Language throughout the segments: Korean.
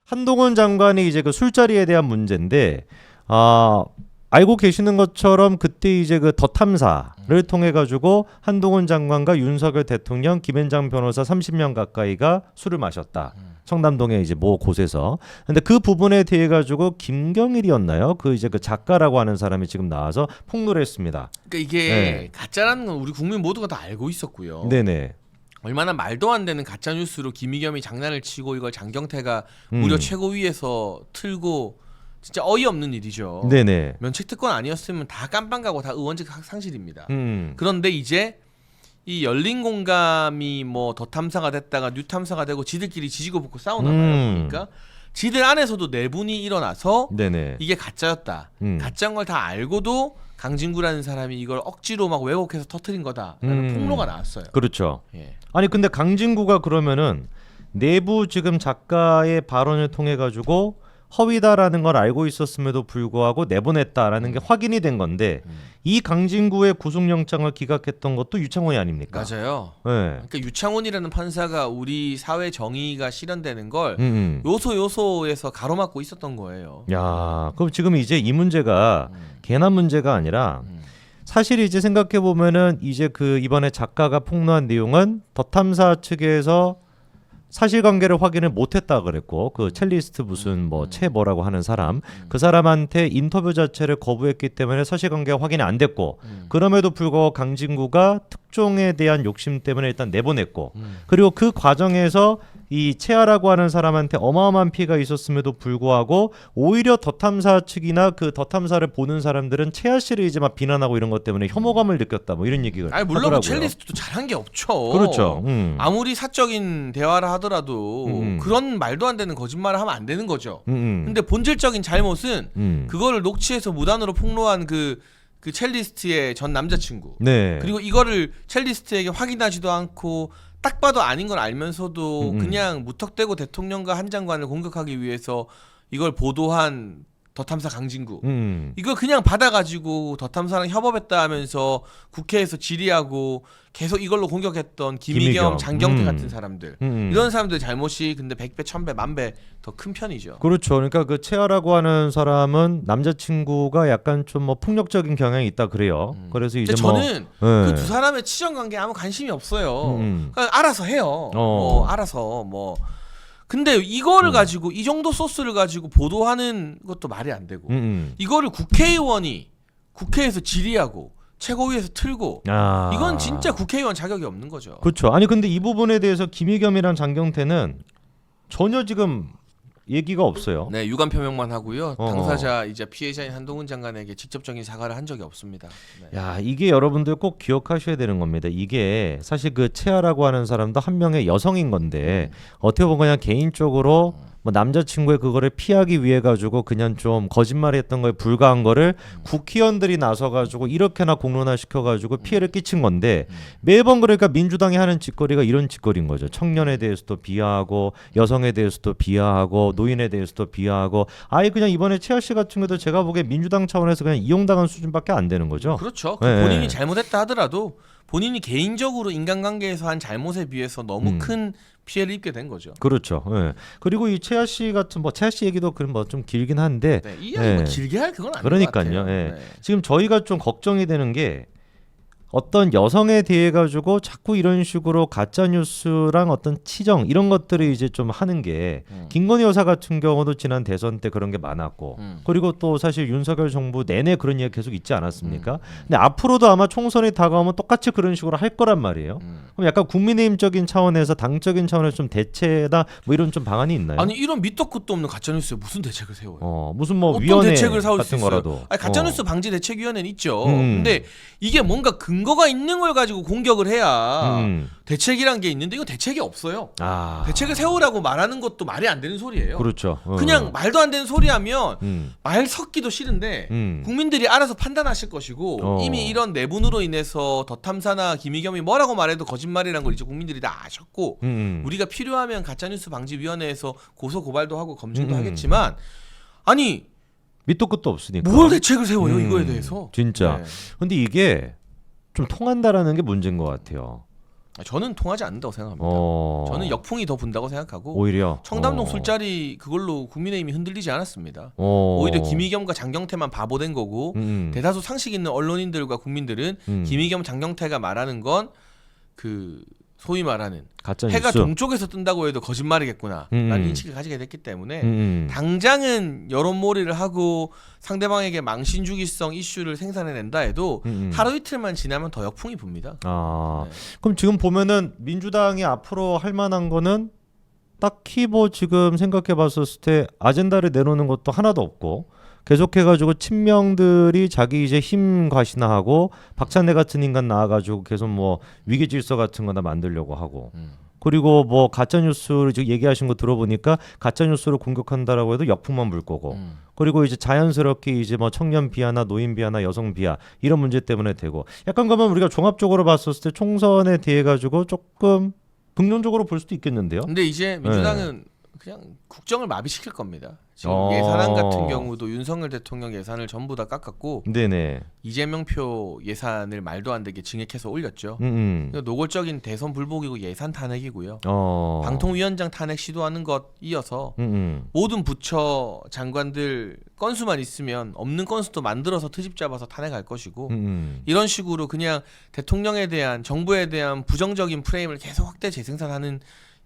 한동훈 장관이 이제 그 술자리에 대한 문제인데 알고 계시는 것처럼 그때 이제 그 더 탐사를 통해 가지고 한동훈 장관과 윤석열 대통령, 김앤장 변호사 30명 가까이가 술을 마셨다. 청담동의 이제 모 곳에서. 근데 그 부분에 대해 가지고 김경일이었나요? 그 이제 그 작가라고 하는 사람이 지금 나와서 폭로를 했습니다. 그러니까 이게 네. 가짜라는 건 우리 국민 모두가 다 알고 있었고요. 네네. 얼마나 말도 안 되는 가짜 뉴스로 김의겸이 장난을 치고 이걸 장경태가 무려 최고위에서 틀고 진짜 어이없는 일이죠. 네네. 면책특권 아니었으면 다 깜빵 가고 다 의원직 상실입니다. 음. 그런데 이제 이 열린 공감이 뭐 더 탐사가 됐다가 뉴 탐사가 되고 지들끼리 지지고 볶고 싸우나 봐요. 보니까 지들 안에서도 내분이 일어나서 네네. 이게 가짜였다. 가짜인 걸 다 알고도 강진구라는 사람이 이걸 억지로 막 왜곡해서 터뜨린 거다라는 폭로가 나왔어요. 그렇죠. 예. 아니 근데 강진구가 그러면은 내부 지금 작가의 발언을 통해 가지고 허위다라는 걸 알고 있었음에도 불구하고 내보냈다라는 게 확인이 된 건데 이 강진구의 구속영장을 기각했던 것도 유창훈이 아닙니까? 맞아요. 네. 그러니까 유창훈이라는 판사가 우리 사회 정의가 실현되는 걸 요소에서 가로막고 있었던 거예요. 야, 그럼 지금 이제 이 문제가 개나 문제가 아니라 사실 이제 생각해 보면은 이제 그 이번에 작가가 폭로한 내용은 더 탐사 측에서 사실관계를 확인을 못했다 그랬고 그 첼리스트 무슨 뭐 채 뭐라고 하는 사람 그 사람한테 인터뷰 자체를 거부했기 때문에 사실관계가 확인이 안 됐고 그럼에도 불구하고 강진구가 특종에 대한 욕심 때문에 일단 내보냈고 그리고 그 과정에서 이 채아라고 하는 사람한테 어마어마한 피해가 있었음에도 불구하고 오히려 더 탐사 측이나 그 더 탐사를 보는 사람들은 채아 씨를 이제 막 비난하고 이런 것 때문에 혐오감을 느꼈다 뭐 이런 얘기가 아니 물론 하더라고요. 첼리스트도 잘한 게 없죠. 그렇죠. 아무리 사적인 대화를 하더라도 그런 말도 안 되는 거짓말을 하면 안 되는 거죠. 근데 본질적인 잘못은 그거를 녹취해서 무단으로 폭로한 그 첼리스트의 전 남자친구. 네. 그리고 이거를 첼리스트에게 확인하지도 않고 딱 봐도 아닌 걸 알면서도 그냥 무턱대고 대통령과 한 장관을 공격하기 위해서 이걸 보도한 더 탐사 강진구. 이걸 그냥 받아가지고 더 탐사랑 협업했다 하면서 국회에서 질의하고 계속 이걸로 공격했던 김의겸, 장경태 같은 사람들. 이런 사람들 잘못이 근데 100배, 1000배, 1000배 더 큰 편이죠. 그렇죠. 그러니까 그 채아라고 하는 사람은 남자친구가 약간 좀 뭐 폭력적인 경향이 있다 그래요. 그래서 이제 저는 뭐 그 두 사람의 치정 관계에 아무 관심이 없어요. 그러니까 알아서 해요. 알아서 뭐. 근데 이거를 가지고 이 정도 소스를 가지고 보도하는 것도 말이 안 되고 이거를 국회의원이 국회에서 질의하고 최고위에서 틀고 이건 진짜 국회의원 자격이 없는 거죠. 그렇죠. 아니 근데 이 부분에 대해서 김의겸이랑 장경태는 전혀 지금 얘기가 없어요. 네, 유감 표명만 하고요. 당사자 이제 피해자인 한동훈 장관에게 직접적인 사과를 한 적이 없습니다. 네. 야, 이게 여러분들 꼭 기억하셔야 되는 겁니다. 이게 사실 그 채아라고 하는 사람도 한 명의 여성인 건데 어떻게 보면 그냥 개인적으로 뭐 남자친구의 그거를 피하기 위해 가지고 그냥 좀 거짓말했던 거에 불과한 거를 국회의원들이 나서 가지고 이렇게나 공론화 시켜 가지고 피해를 끼친 건데 매번 그러니까 민주당이 하는 짓거리가 이런 짓거리인 거죠. 청년에 대해서도 비하하고 여성에 대해서도 비하하고 노인에 대해서도 비하하고 아예 그냥 이번에 채아 씨 같은 경우도 제가 보기에 민주당 차원에서 그냥 이용당한 수준밖에 안 되는 거죠. 그렇죠. 네. 본인이 잘못했다 하더라도 본인이 개인적으로 인간관계에서 한 잘못에 비해서 너무 큰 피해를 입게 된 거죠. 그렇죠. 예. 그리고 이 채아 씨 같은 뭐 채아 씨 얘기도 그럼 뭐 좀 길긴 한데 네, 이 이야기 뭐 길게 할 그건 아닌 그러니까요. 것 같아요. 예. 네. 지금 저희가 좀 걱정이 되는 게 어떤 여성에 대해 가지고 자꾸 이런 식으로 가짜 뉴스랑 어떤 치정 이런 것들을 이제 좀 하는 게 김건희 여사 같은 경우도 지난 대선 때 그런 게 많았고 그리고 또 사실 윤석열 정부 내내 그런 얘기 계속 있지 않았습니까? 근데 앞으로도 아마 총선이 다가오면 똑같이 그런 식으로 할 거란 말이에요. 그럼 약간 국민의힘적인 차원에서 당적인 차원에서 좀 대체나 뭐 이런 좀 방안이 있나요? 아니 이런 밑도 끝도 없는 가짜 뉴스에 무슨 대책을 세워요? 무슨 뭐 어떤 위원회 대책을 세울 수 같은 있어요? 거라도. 아니, 가짜 뉴스 방지 대책위원회는 있죠. 근데 이게 뭔가 근거가 있는 걸 가지고 공격을 해야 대책이란 게 있는데 이거 대책이 없어요. 대책을 세우라고 말하는 것도 말이 안 되는 소리예요. 그렇죠. 그냥 말도 안 되는 소리 하면 말 섞기도 싫은데 국민들이 알아서 판단하실 것이고 이미 이런 내분으로 인해서 더 탐사나 김의겸이 뭐라고 말해도 거짓말이란 걸 이제 국민들이 다 아셨고 우리가 필요하면 가짜뉴스 방지위원회에서 고소 고발도 하고 검증도 하겠지만 아니 밑도 끝도 없으니까. 뭘 대책을 세워요 이거에 대해서. 진짜. 네. 근데 이게 좀 통한다라는 게 문제인 것 같아요. 저는 통하지 않는다고 생각합니다. 저는 역풍이 더 분다고 생각하고 오히려 청담동 술자리 그걸로 국민의힘이 흔들리지 않았습니다. 오히려 김의겸과 장경태만 바보된 거고 대다수 상식 있는 언론인들과 국민들은 김의겸, 장경태가 말하는 건 그 소위 말하는 가짜뉴스. 해가 동쪽에서 뜬다고 해도 거짓말이겠구나 라는 인식을 가지게 됐기 때문에 당장은 여론몰이를 하고 상대방에게 망신주기성 이슈를 생산해낸다 해도 하루 이틀만 지나면 더 역풍이 붑니다. 네. 그럼 지금 보면은 민주당이 앞으로 할 만한 거는 딱히 뭐 지금 생각해 봤었을 때 아젠다를 내놓는 것도 하나도 없고 계속해가지고 친명들이 자기 이제 힘 과신화하고 박찬대 같은 인간 나와가지고 계속 뭐 위기 질서 같은 거나 만들려고 하고 그리고 뭐 가짜 뉴스를 지금 얘기하신 거 들어보니까 가짜 뉴스를 공격한다라고 해도 역풍만 불 거고 그리고 이제 자연스럽게 이제 뭐 청년 비하나 노인 비하나 여성 비하 이런 문제 때문에 되고 약간 그러면 우리가 종합적으로 봤었을 때 총선에 대해 가지고 조금 긍정적으로 볼 수도 있겠는데요. 근데 이제 민주당은 그냥 국정을 마비시킬 겁니다. 지금 예산안 같은 경우도 윤석열 대통령 예산을 전부 다 깎았고 네네. 이재명 표 예산을 말도 안 되게 증액해서 올렸죠. 그러니까 노골적인 대선 불복이고 예산 탄핵이고요. 방통위원장 탄핵 시도하는 것 이어서 모든 부처 장관들 건수만 있으면 없는 건수도 만들어서 트집 잡아서 탄핵할 것이고 이런 식으로 그냥 대통령에 대한 정부에 대한 부정적인 프레임을 계속 확대 재생산하는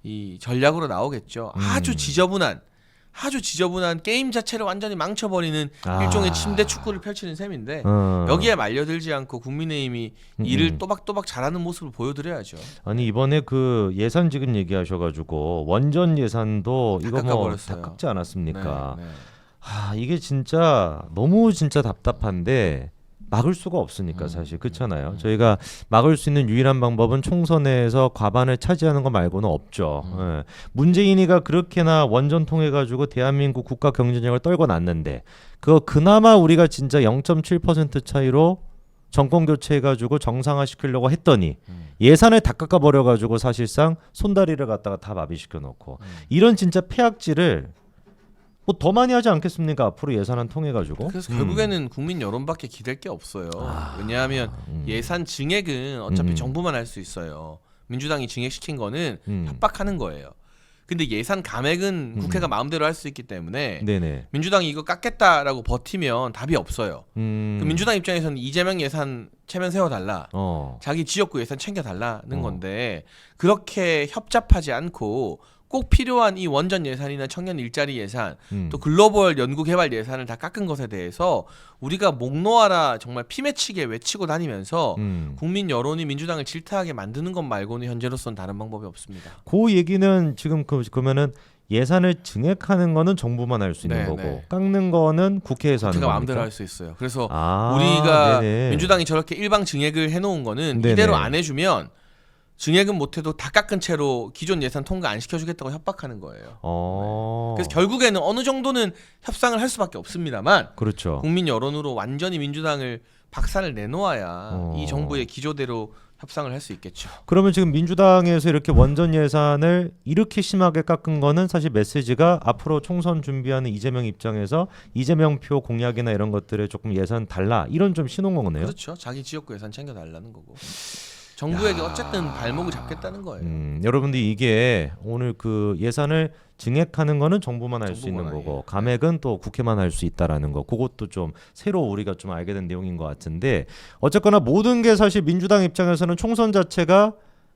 이 전략으로 나오겠죠. 아주 지저분한 게임 자체를 완전히 망쳐버리는 일종의 침대 축구를 펼치는 셈인데 여기에 말려들지 않고 국민의힘이 일을 또박또박 잘하는 모습을 보여드려야죠. 아니 이번에 그 예산 지금 얘기하셔가지고 원전 예산도 이거 뭐 다 깎지 않았습니까? 네. 이게 진짜 너무 진짜 답답한데 막을 수가 없으니까 사실 그렇잖아요. 저희가 막을 수 있는 유일한 방법은 총선에서 과반을 차지하는 거 말고는 없죠. 예. 문재인이가 그렇게나 원전 통해 가지고 대한민국 국가 경쟁력을 떨궈 놨는데 그거 그나마 우리가 진짜 0.7% 차이로 정권 교체해 가지고 정상화 시키려고 했더니 예산을 다 깎아 버려 가지고 사실상 손다리를 갖다가 다 마비시켜 놓고 이런 진짜 폐악질을 뭐 더 많이 하지 않겠습니까? 앞으로 예산안 통해 가지고. 그래서 결국에는 국민 여론밖에 기댈 게 없어요. 왜냐하면 예산 증액은 어차피 정부만 할 수 있어요. 민주당이 증액시킨 거는 협박하는 거예요. 근데 예산 감액은 국회가 마음대로 할 수 있기 때문에 네네. 민주당이 이거 깎겠다라고 버티면 답이 없어요. 그 민주당 입장에서는 이재명 예산 체면 세워달라. 자기 지역구 예산 챙겨달라는 건데 그렇게 협잡하지 않고 꼭 필요한 이 원전 예산이나 청년 일자리 예산 또 글로벌 연구개발 예산을 다 깎은 것에 대해서 우리가 목 놓아라 정말 피맺히게 외치고 다니면서 국민 여론이 민주당을 질타하게 만드는 것 말고는 현재로서는 다른 방법이 없습니다. 그 얘기는 지금 그러면은 예산을 증액하는 거는 정부만 할 수 있는 거고 깎는 거는 국회에서 하는 겁니까? 마음대로 할 수 있어요. 그래서 우리가 네네. 민주당이 저렇게 일방 증액을 해놓은 거는 네네. 이대로 안 해주면 증액은 못해도 다 깎은 채로 기존 예산 통과 안 시켜주겠다고 협박하는 거예요. 네. 그래서 결국에는 어느 정도는 협상을 할 수밖에 없습니다만 그렇죠. 국민 여론으로 완전히 민주당을 박살을 내놓아야 이 정부의 기조대로 협상을 할 수 있겠죠. 그러면 지금 민주당에서 이렇게 원전 예산을 이렇게 심하게 깎은 거는 사실 메시지가 앞으로 총선 준비하는 이재명 입장에서 이재명 표 공약이나 이런 것들에 조금 예산 달라 이런 좀 신호인 거네요. 그렇죠. 자기 지역구 예산 챙겨달라는 거고. 정부에게 어쨌든 발목을 잡겠다는 거예요. 여러분들 이게 오늘 그 예산을 증액하는 거는 정부만 할 수 있는 거고 감액은 또 국회만 할 수 있다라는 거. 그것도 좀 새로 우리가 좀 알게 된 내용인 것 같은데 어쨌거나 모든 게 사실 민주당 입장에서는 총선 자체가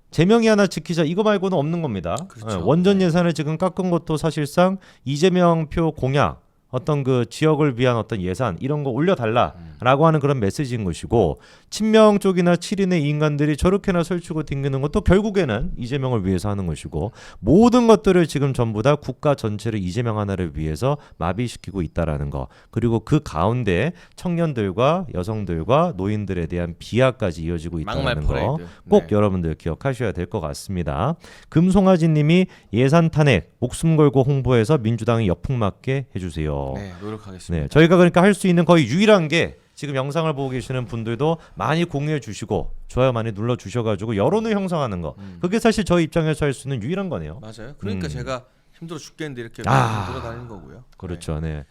제명이 하나 지키자 이거 말고는 없는 겁니다. 그렇죠. 원전 예산을 지금 깎은 것도 사실상 이재명 표 공약 어떤 그 지역을 위한 어떤 예산 이런 거 올려달라라고 하는 그런 메시지인 것이고 친명 쪽이나 7인의 인간들이 저렇게나 설치고 튕기는 것도 결국에는 이재명을 위해서 하는 것이고 모든 것들을 지금 전부 다 국가 전체를 이재명 하나를 위해서 마비시키고 있다라는 거 그리고 그 가운데 청년들과 여성들과 노인들에 대한 비하까지 이어지고 있다는 거 꼭 여러분들 기억하셔야 될 것 같습니다. 금송아지 님이 예산 탄핵 목숨 걸고 홍보해서 민주당이 역풍 맞게 해주세요. 네, 노력하겠습니다. 네, 저희가 그러니까 할 수 있는 거의 유일한 게 지금 영상을 보고 계시는 분들도 많이 공유해 주시고 좋아요 많이 눌러 주셔가지고 여론을 형성하는 거 그게 사실 저희 입장에서 할 수 있는 유일한 거네요. 맞아요. 그러니까 제가 힘들어 죽겠는데 이렇게 돌아다니는 거고요. 그렇죠. 네.